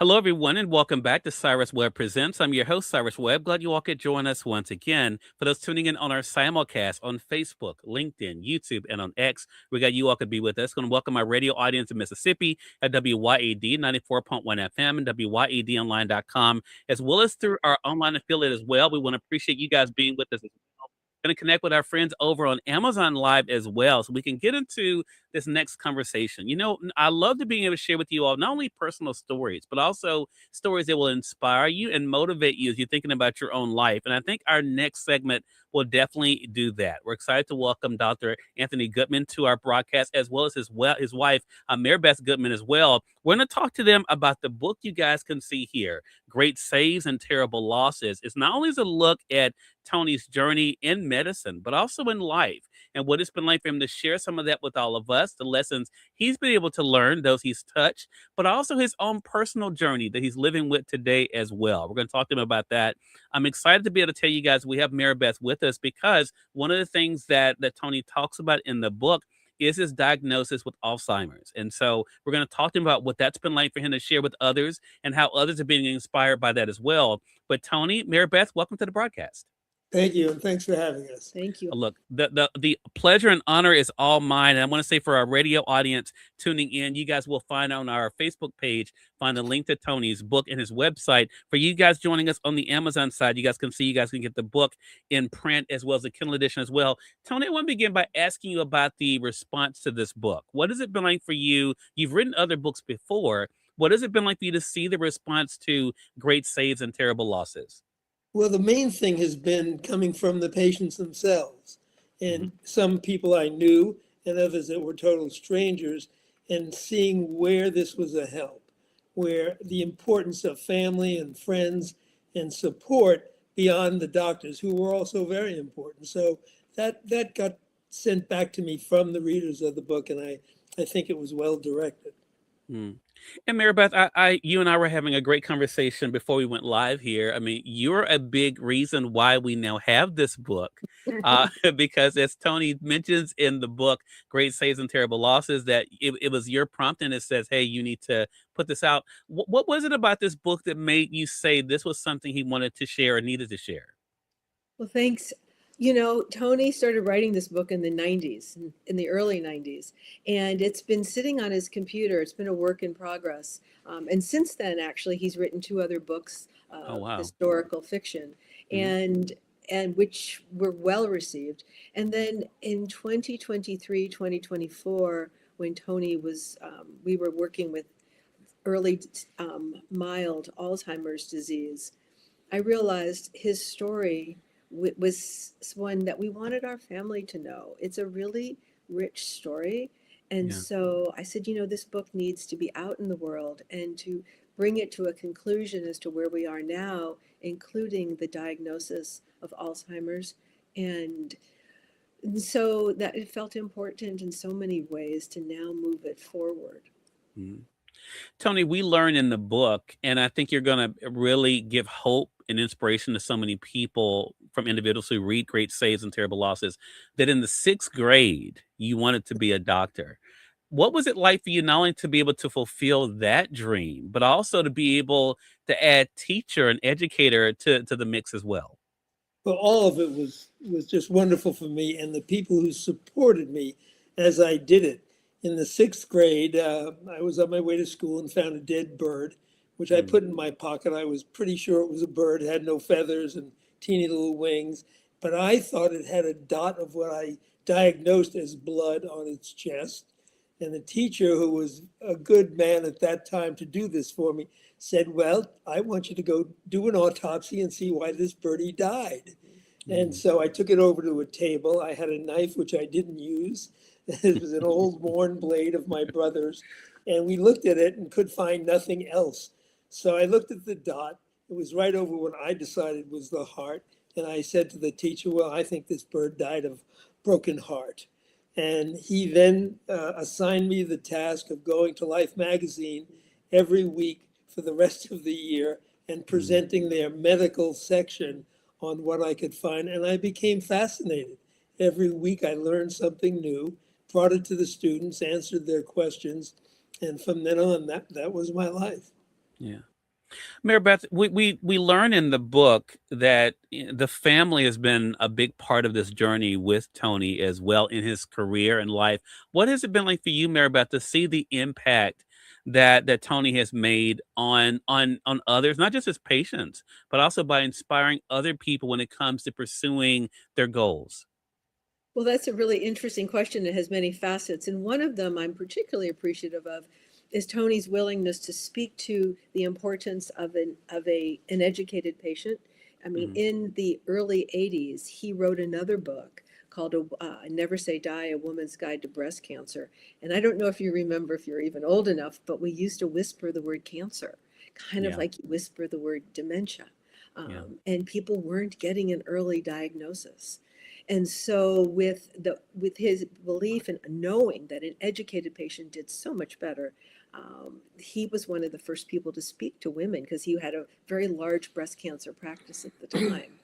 Hello, everyone, and welcome back to Cyrus Webb Presents. I'm your host, Cyrus Webb. Glad you all could join us once again. For those tuning in on our simulcast on Facebook, LinkedIn, YouTube, and on X, we got you all could be with us. Going to welcome our radio audience in Mississippi at WYAD 94.1 FM and WYADonline.com, as well as through our online affiliate as well. We want to appreciate you guys being with us as well. Going to connect with our friends over on Amazon Live as well, so we can get into this next conversation. I love to be able to share with you all not only personal stories, but also stories that will inspire you and motivate you as you're thinking about your own life. And I think our next segment will definitely do that. We're excited to welcome Dr. Anthony Goodman to our broadcast, as well as his wife, Mary Beth Goodman, as well. We're going to talk to them about the book you guys can see here, Great Saves and Terrible Losses. It's not only a look at Tony's journey in medicine, but also in life and what it's been like for him to share some of that with all of us, the lessons he's been able to learn, those he's touched, but also his own personal journey that he's living with today as well. We're going to talk to him about that. I'm excited to be able to tell you guys we have Mary Beth with us because one of the things that Tony talks about in the book is his diagnosis with Alzheimer's. And so we're going to talk to him about what that's been like for him to share with others and how others are being inspired by that as well. But Tony, Mary Beth, welcome to the broadcast. Thank you, and thanks for having us. Thank you. Look, the pleasure and honor is all mine. And I want to say for our radio audience tuning in, you guys will find on our Facebook page, find a link to Tony's book and his website. For you guys joining us on the Amazon side, you guys can get the book in print as well as the Kindle edition as well. Tony, I want to begin by asking you about the response to this book. What has it been like for you? You've written other books before. What has it been like for you to see the response to Great Saves and Terrible Losses? Well, the main thing has been coming from the patients themselves, and some people I knew and others that were total strangers, and seeing where this was a help, where the importance of family and friends and support beyond the doctors, who were also very important. So that got sent back to me from the readers of the book, and I think it was well directed. Mm. And Mary Beth, you and I were having a great conversation before we went live here. I mean, you're a big reason why we now have this book, because as Tony mentions in the book, Great Saves and Terrible Losses, that it was your prompt and it says, hey, you need to put this out. What was it about this book that made you say this was something he wanted to share or needed to share? Well, thanks. Tony started writing this book in the 90s, in the early 90s, and it's been sitting on his computer. It's been a work in progress. And since then, actually, he's written two other books, Oh, wow. historical fiction, Mhm. and which were well received. And then in 2023, 2024, when Tony was, we were working with early mild Alzheimer's disease, I realized his story was one that we wanted our family to know. It's a really rich story. And Yeah. so I said, this book needs to be out in the world and to bring it to a conclusion as to where we are now, including the diagnosis of Alzheimer's. And so that it felt important in so many ways to now move it forward. Mhm. Tony, we learn in the book, and I think you're going to really give hope and inspiration to so many people from individuals who read Great Saves and Terrible Losses, that in the sixth grade, you wanted to be a doctor. What was it like for you not only to be able to fulfill that dream, but also to be able to add teacher and educator to the mix as well? Well, all of it was just wonderful for me and the people who supported me as I did it. In the sixth grade, I was on my way to school and found a dead bird, which I Mm. put in my pocket. I was pretty sure it was a bird, it had no feathers and teeny little wings, but I thought it had a dot of what I diagnosed as blood on its chest. And the teacher, who was a good man at that time to do this for me, said, well, I want you to go do an autopsy and see why this birdie died. And Mm. so I took it over to a table. I had a knife, which I didn't use. It was an old worn blade of my brother's. And we looked at it and could find nothing else. So I looked at the dot. It was right over what I decided was the heart. And I said to the teacher, well, I think this bird died of broken heart. And he then assigned me the task of going to Life magazine every week for the rest of the year and Mm. presenting their medical section on what I could find. And I became fascinated. Every week I learned something new, brought it to the students, answered their questions. And from then on, that was my life. Yeah. Mary Beth, we learn in the book that the family has been a big part of this journey with Tony as well in his career and life. What has it been like for you, Mary Beth, to see the impact that Tony has made on others, not just his patients, but also by inspiring other people when it comes to pursuing their goals? Well, that's a really interesting question. It has many facets. And one of them I'm particularly appreciative of is Tony's willingness to speak to the importance of an educated patient. I mean, Mhm. in the early 80s, he wrote another book called Never Say Die, A Woman's Guide to Breast Cancer. And I don't know if you remember, if you're even old enough, but we used to whisper the word cancer, kind of Yeah, like you whisper the word dementia. yeah, And people weren't getting an early diagnosis. And so with his belief and knowing that an educated patient did so much better, he was one of the first people to speak to women because he had a very large breast cancer practice at the time.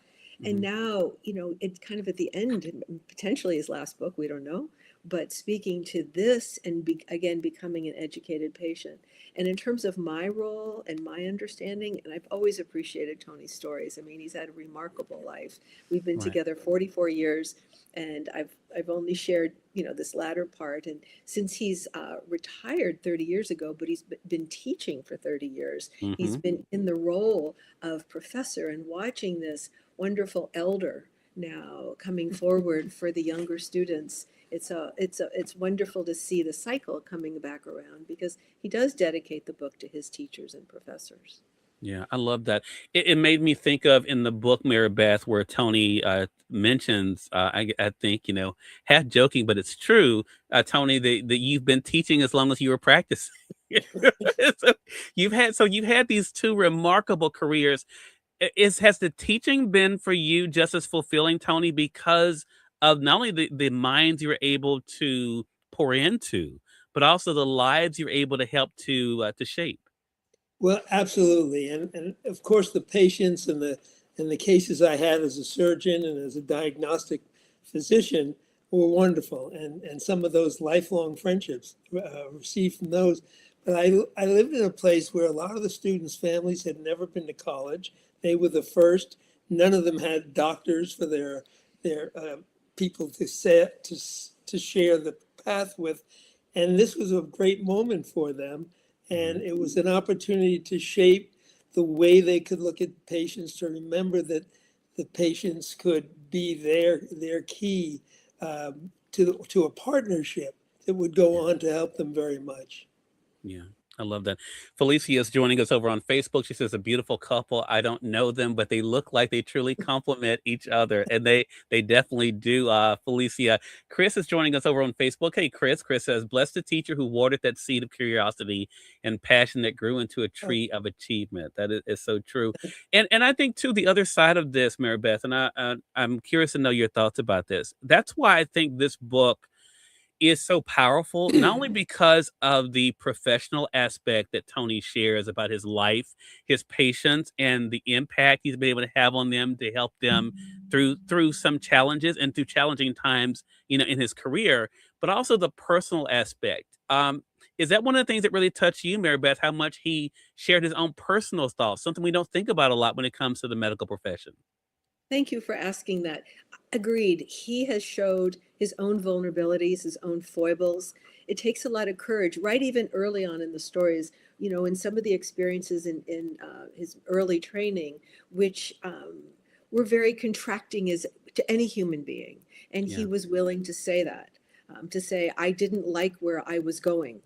And hmm, now, it's kind of at the end, and potentially his last book, we don't know, but speaking to this and again, becoming an educated patient. And in terms of my role and my understanding, and I've always appreciated Tony's stories. I mean, he's had a remarkable life. We've been right. together 44 years, and I've only shared, this latter part. And since he's retired 30 years ago, but he's been teaching for 30 years, he's Hmm. been in the role of professor and watching this wonderful elder now coming forward for the younger students. It's wonderful to see the cycle coming back around because he does dedicate the book to his teachers and professors. Yeah, I love that. It made me think of in the book Mary Beth, where Tony mentions, I think, half joking, but it's true, Tony, that you've been teaching as long as you were practicing. so you've had these two remarkable careers. Has the teaching been for you just as fulfilling, Tony, because of not only the minds you're able to pour into, but also the lives you're able to help to shape? Well, absolutely. And of course, the patients and the cases I had as a surgeon and as a diagnostic physician were wonderful. And some of those lifelong friendships received from those. But I lived in a place where a lot of the students' families had never been to college. They were the first. None of them had doctors for their people to share the path with. And this was a great moment for them, Mhm. and it was an opportunity to shape the way they could look at patients, to remember that the patients could be their key to a partnership that would go on to help them very much. Yeah, I love that. Felicia is joining us over on Facebook. She says a beautiful couple. I don't know them, but they look like they truly complement each other, and they definitely do. Felicia, Chris is joining us over on Facebook. Hey, Chris. Chris says, "Blessed the teacher who watered that seed of curiosity and passion that grew into a Oh, tree of achievement." That is so true, and I think too the other side of this, Mary Beth, and I'm curious to know your thoughts about this. That's why I think this book is so powerful, not only because of the professional aspect that Tony shares about his life, his patients, and the impact he's been able to have on them to help them through some challenges and through challenging times, in his career, but also the personal aspect. Is that one of the things that really touched you, Mary Beth? How much he shared his own personal thoughts, something we don't think about a lot when it comes to the medical profession. Thank you for asking that. Agreed. He has showed his own vulnerabilities, his own foibles. It takes a lot of courage, right? Even early on in the stories, in some of the experiences in his early training, which were very contracting as to any human being. And he Yeah. was willing to say that, to say, I didn't like where I was going.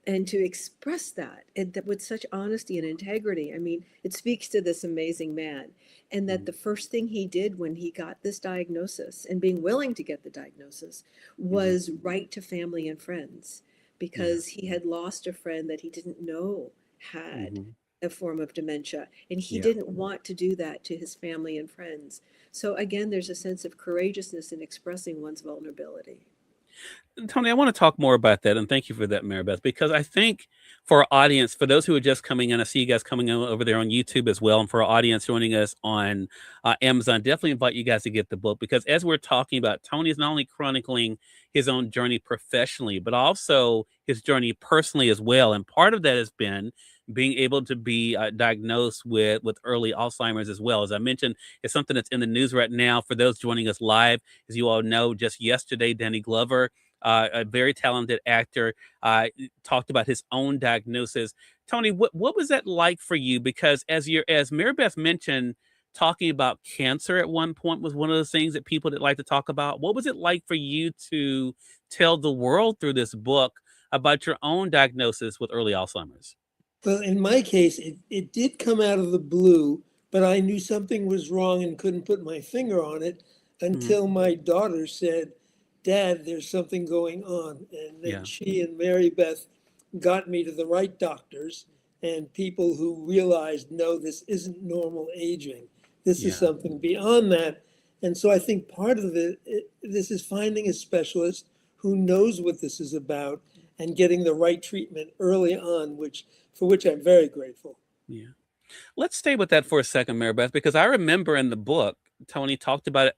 And to express that with such honesty and integrity, I mean, it speaks to this amazing man. And that Mhm. the first thing he did when he got this diagnosis and being willing to get the diagnosis Mhm. was write to family and friends Yeah. because he had lost a friend that he didn't know had Mhm. a form of dementia. And he Yeah. didn't want to do that to his family and friends. So again, there's a sense of courageousness in expressing one's vulnerability. Tony, I want to talk more about that, and thank you for that, Maribeth, because I think for our audience, for those who are just coming in, I see you guys coming in over there on YouTube as well, and for our audience joining us on Amazon, definitely invite you guys to get the book because as we're talking about, Tony is not only chronicling his own journey professionally, but also his journey personally as well, and part of that has been being able to be diagnosed with early Alzheimer's as well. As I mentioned, it's something that's in the news right now. For those joining us live, as you all know, just yesterday, Danny Glover, a very talented actor, talked about his own diagnosis. Tony, what was that like for you? Because as Mary Beth mentioned, talking about cancer at one point was one of those things that people that like to talk about. What was it like for you to tell the world through this book about your own diagnosis with early Alzheimer's? Well, in my case, it did come out of the blue, but I knew something was wrong and couldn't put my finger on it Mhm. until my daughter said, Dad, there's something going on. And then Yeah, she and Mary Beth got me to the right doctors and people who realized, no, this isn't normal aging. This is yeah, something beyond that. And so I think part of this is finding a specialist who knows what this is about and getting the right treatment early on, for which I'm very grateful. yeah. Let's stay with that for a second, Mary Beth, because I remember in the book, Tony talked about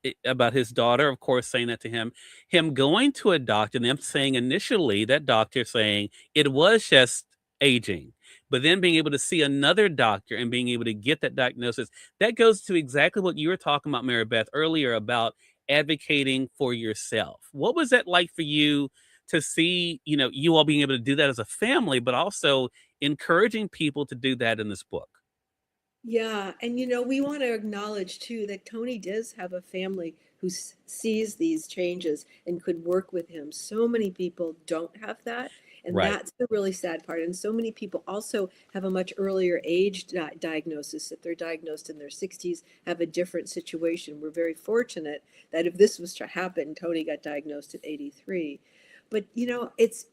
his daughter, of course, saying that to him going to a doctor, and them saying initially that doctor saying it was just aging, but then being able to see another doctor and being able to get that diagnosis. That goes to exactly what you were talking about, Mary Beth, earlier about advocating for yourself. What was that like for you to see, you all being able to do that as a family, but also encouraging people to do that in this book? Yeah, and we want to acknowledge too that Tony does have a family who sees these changes and could work with him. So many people don't have that, and Right. that's the really sad part. And so many people also have a much earlier age diagnosis. If they're diagnosed in their 60s, have a different situation. We're very fortunate that if this was to happen, Tony got diagnosed at 83. But it's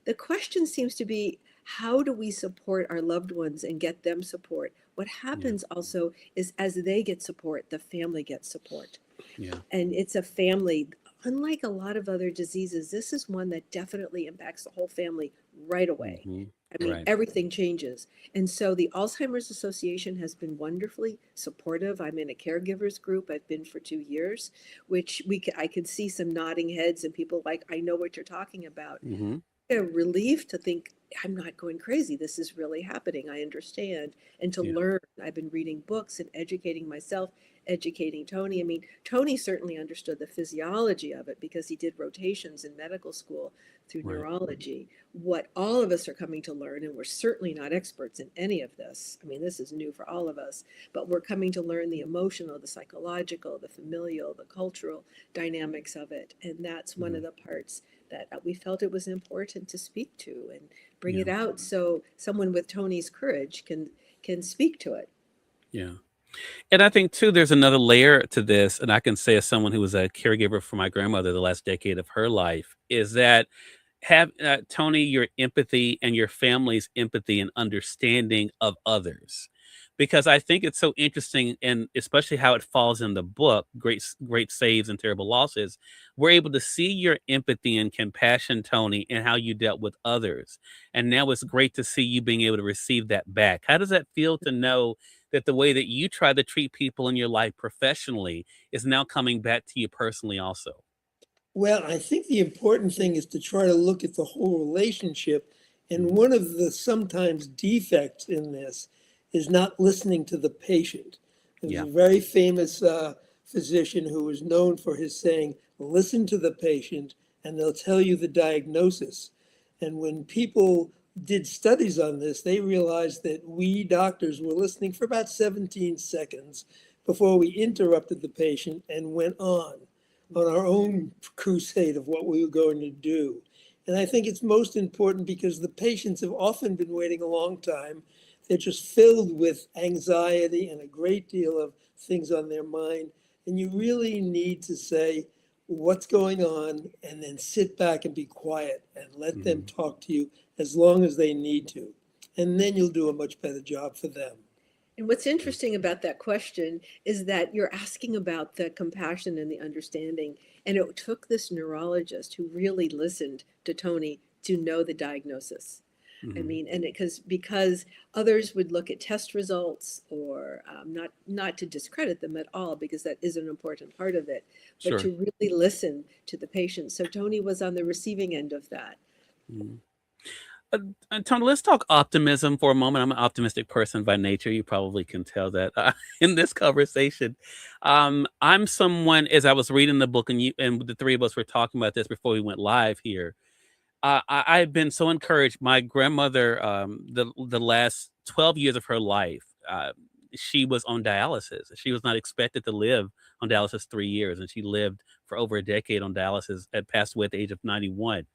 the question seems to be, how do we support our loved ones and get them support? What Yeah. happens also is as they get support, the family gets support. Yeah. And it's a family. Unlike a lot of other diseases, this is one that definitely impacts the whole family right away. Hmm. I mean, Right. everything changes. And so the Alzheimer's Association has been wonderfully supportive. I'm in a caregivers group. I've been for 2 years, which I could see some nodding heads and people like, I know what you're talking about. Hmm. A relief to think I'm not going crazy. This is really happening. I understand. And to Yeah. learn, I've been reading books and educating myself, educating Tony. I mean, Tony certainly understood the physiology of it because he did rotations in medical school through Right. neurology. What all of us are coming to learn, and we're certainly not experts in any of this. I mean, this is new for all of us, but we're coming to learn the emotional, the psychological, the familial, the cultural dynamics of it. And that's one of Hmm. the parts that we felt it was important to speak to and bring Yeah. it out so someone with Tony's courage can speak to it. Yeah. And I think too, there's another layer to this, and I can say as someone who was a caregiver for my grandmother the last decade of her life, is that have Tony, your empathy and your family's empathy and understanding of others, because I think it's so interesting, and especially how it falls in the book, great saves and terrible losses. We're able to see your empathy and compassion, Tony, and how you dealt with others, and now it's great to see you being able to receive that back. How does that feel to know that the way that you try to treat people in your life professionally is now coming back to you personally also? Well, I think the important thing is to try to look at the whole relationship. And Mhm. one of the sometimes defects in this is not listening to the patient. There's Yeah. a very famous physician who was known for his saying, listen to the patient and they'll tell you the diagnosis. And when people did studies on this, they realized that we doctors were listening for about 17 seconds before we interrupted the patient and went on our own crusade of what we were going to do. And I think it's most important because the patients have often been waiting a long time. They're just filled with anxiety and a great deal of things on their mind. And you really need to say what's going on and then sit back and be quiet and let them Mhm. talk to you as long as they need to. And then you'll do a much better job for them. And what's interesting about that question is that you're asking about the compassion and the understanding. And it took this neurologist who really listened to Tony to know the diagnosis. I Mhm. mean, and because others would look at test results or not to discredit them at all, because that is an important part of it, but Sure. to really listen to the patient. So Tony was on the receiving end of that. Mhm. Tony, let's talk optimism for a moment. I'm an optimistic person by nature. You probably can tell that in this conversation. I'm someone, as I was reading the book, and you and the three of us were talking about this before we went live here. I've been so encouraged. My grandmother, the last 12 years of her life, she was on dialysis. She was not expected to live on dialysis 3 years, and she lived for over a decade on dialysis. And passed away at the age of 91.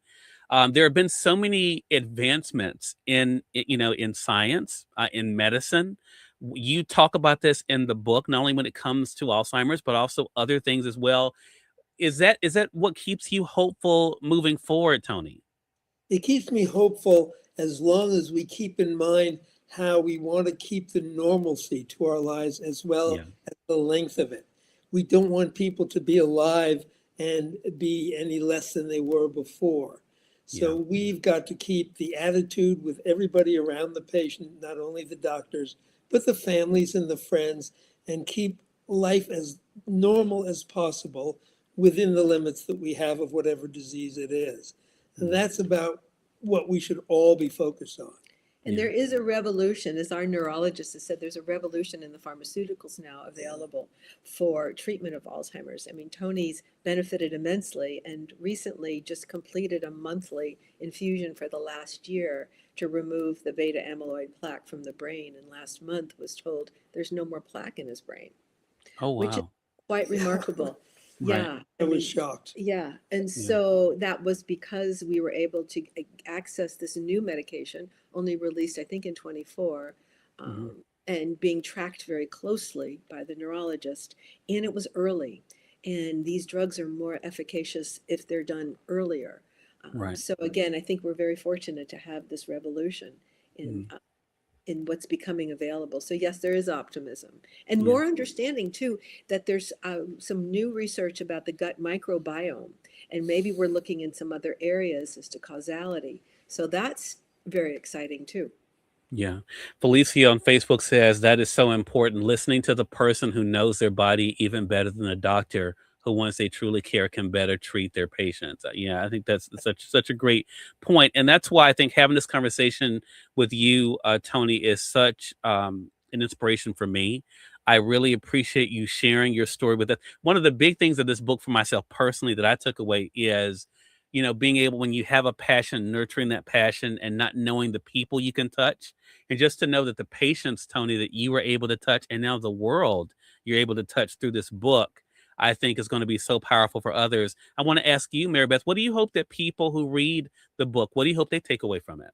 There have been so many advancements in science, in medicine. You talk about this in the book, not only when it comes to Alzheimer's, but also other things as well. Is that what keeps you hopeful moving forward, Tony? It keeps me hopeful as long as we keep in mind how we want to keep the normalcy to our lives as well Yeah. as the length of it. We don't want people to be alive and be any less than they were before. Yeah. So we've got to keep the attitude with everybody around the patient, not only the doctors, but the families and the friends, and keep life as normal as possible within the limits that we have of whatever disease it is. And Mm. that's about what we should all be focused on. And Yeah. there is a revolution, as our neurologist has said, there's a revolution in the pharmaceuticals now available for treatment of Alzheimer's. I mean, Tony's benefited immensely and recently just completed a monthly infusion for the last year to remove the beta amyloid plaque from the brain. And last month was told there's no more plaque in his brain, Oh, which is wow. quite Yeah. remarkable. Right. Yeah, I I was mean, shocked. yeah, and Yeah. so that was because we were able to access this new medication, only released, I think, in 24, Hmm. and being tracked very closely by the neurologist. And it was early. And these drugs are more efficacious if they're done earlier. Right. So again, I think we're very fortunate to have this revolution in Mm. in what's becoming available. So yes, there is optimism and Yeah. more understanding too that there's some new research about the gut microbiome, and maybe we're looking in some other areas as to causality. So that's very exciting too. Yeah. Felicia on Facebook says that is so important. Listening to the person who knows their body even better than the doctor who, once they truly care, can better treat their patients. Yeah, I think that's such a great point, and that's why I think having this conversation with you, Tony, is such an inspiration for me. I really appreciate you sharing your story with us. One of the big things of this book for myself personally that I took away is, being able, when you have a passion, nurturing that passion and not knowing the people you can touch, and just to know that the patients, Tony, that you were able to touch, and now the world you're able to touch through this book, I think is going to be so powerful for others. I want to ask you, Mary Beth, what do you hope that people who read the book, what do you hope they take away from it?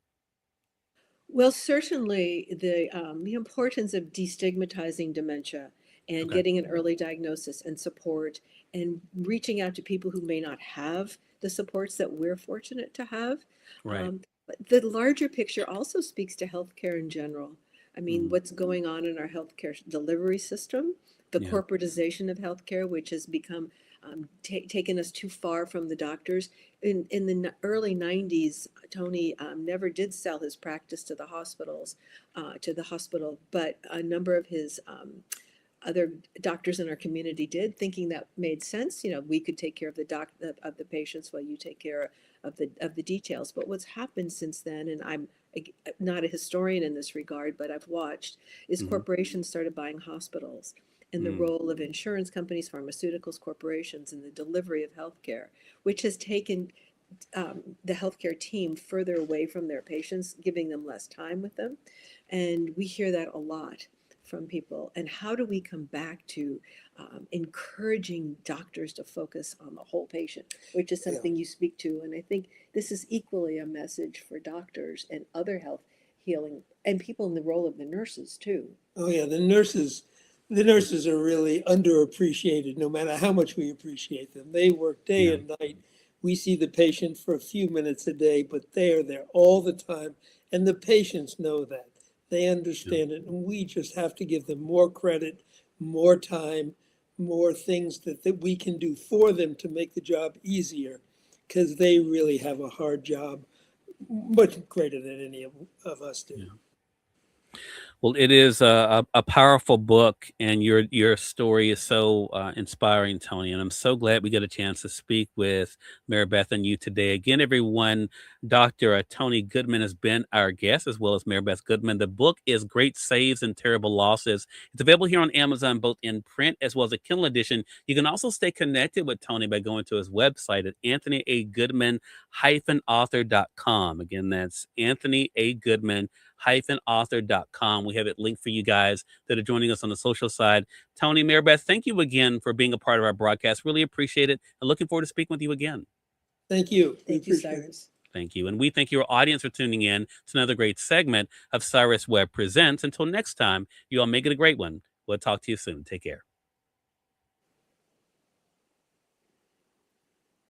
Well, certainly the importance of destigmatizing dementia and Okay. getting an early diagnosis and support and reaching out to people who may not have the supports that we're fortunate to have. Right. But the larger picture also speaks to healthcare in general. I mean, Mhm. what's going on in our healthcare delivery system, the Yeah. corporatization of healthcare, which has become taken us too far from the doctors. In the early 90s, Tony never did sell his practice to the hospitals, to the hospital, but a number of his other doctors in our community did, thinking that made sense. You know, we could take care of the patients while you take care of the details. But what's happened since then, and I'm not a historian in this regard, but I've watched, is Mhm. corporations started buying hospitals, and the Mm. role of insurance companies, pharmaceuticals, corporations in the delivery of healthcare, which has taken the healthcare team further away from their patients, giving them less time with them. And we hear that a lot from people. And how do we come back to encouraging doctors to focus on the whole patient, which is Yeah. something you speak to. And I think this is equally a message for doctors and other health healing and people in the role of the nurses too. Oh yeah, the nurses are really underappreciated, no matter how much we appreciate them. They work day Yeah. and night. We see the patient for a few minutes a day, but they are there all the time. And the patients know that. They Yeah. understand it. And we just have to give them more credit, more time, more things that we can do for them to make the job easier, because they really have a hard job, much greater than any of us do. Yeah. Well, it is a powerful book, and your story is so inspiring, Tony. And I'm so glad we got a chance to speak with Mary Beth and you today. Again, everyone, Dr. Tony Goodman has been our guest, as well as Mary Beth Goodman. The book is Great Saves and Terrible Losses. It's available here on Amazon, both in print as well as a Kindle edition. You can also stay connected with Tony by going to his website at anthonyagoodman-author.com. Again, that's anthonyagoodman-author.com. We have it linked for you guys that are joining us on the social side. Tony, Mary Beth, thank you again for being a part of our broadcast. Really appreciate it. And looking forward to speaking with you again. Thank you. Thank you, Cyrus. Thank you. And we thank your audience for tuning in to another great segment of Cyrus Webb Presents. Until next time, you all make it a great one. We'll talk to you soon. Take care.